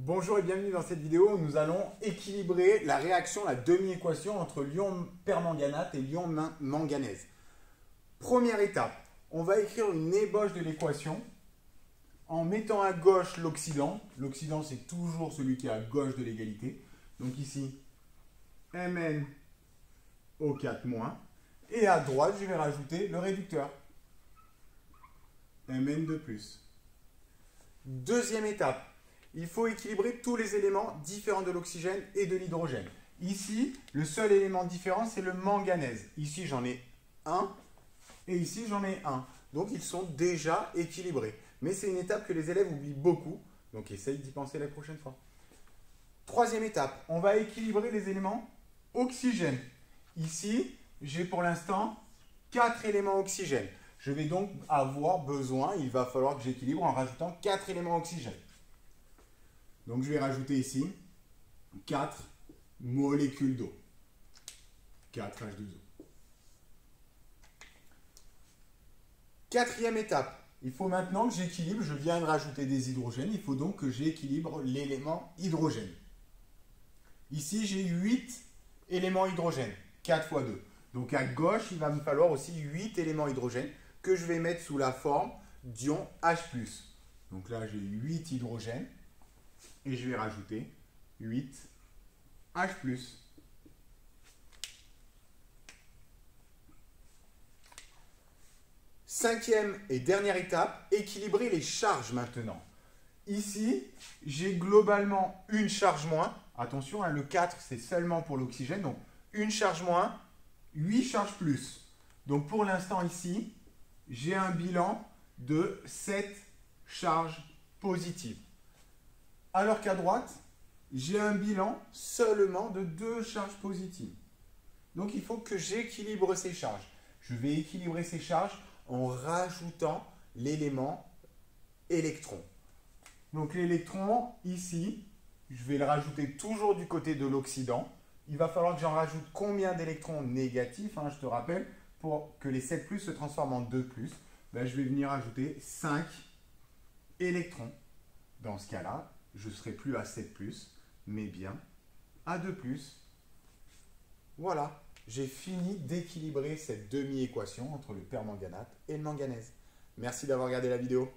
Bonjour et bienvenue dans cette vidéo où nous allons équilibrer la réaction, la demi-équation entre l'ion permanganate et l'ion manganèse. Première étape, on va écrire une ébauche de l'équation en mettant à gauche l'oxydant. L'oxydant, c'est toujours celui qui est à gauche de l'égalité. Donc ici, MnO4-. Et à droite, je vais rajouter le réducteur, Mn2+. Deuxième étape, il faut équilibrer tous les éléments différents de l'oxygène et de l'hydrogène. Ici, le seul élément différent, c'est le manganèse. Ici, j'en ai un et ici, j'en ai un. Donc, ils sont déjà équilibrés. Mais c'est une étape que les élèves oublient beaucoup. Donc, essaye d'y penser la prochaine fois. Troisième étape, on va équilibrer les éléments oxygène. Ici, j'ai pour l'instant 4 éléments oxygène. Je vais donc avoir besoin, il va falloir que j'équilibre en rajoutant 4 éléments oxygène. Donc je vais rajouter ici 4 molécules d'eau. 4H2O. Quatrième étape, il faut maintenant que j'équilibre, je viens de rajouter des hydrogènes, il faut donc que j'équilibre l'élément hydrogène. Ici j'ai 8 éléments hydrogène, 4 fois 2. Donc à gauche, il va me falloir aussi 8 éléments hydrogène que je vais mettre sous la forme d'ion H+. Donc là j'ai 8 hydrogènes. Et je vais rajouter 8 H+. Cinquième et dernière étape, équilibrer les charges maintenant. Ici, j'ai globalement une charge moins. Attention, le 4, c'est seulement pour l'oxygène. Donc, une charge moins, 8 charges plus. Donc, pour l'instant, ici, j'ai un bilan de 7 charges positives. Alors qu'à droite, j'ai un bilan seulement de 2 charges positives. Donc il faut que j'équilibre ces charges. Je vais équilibrer ces charges en rajoutant l'élément électron. Donc l'électron, ici, je vais le rajouter toujours du côté de l'oxydant. Il va falloir que j'en rajoute combien d'électrons négatifs, je te rappelle, pour que les 7+ se transforment en 2+. Ben, je vais venir ajouter 5 électrons. Dans ce cas-là, je ne serai plus à 7+, mais bien à 2+. Voilà, j'ai fini d'équilibrer cette demi-équation entre le permanganate et le manganèse. Merci d'avoir regardé la vidéo.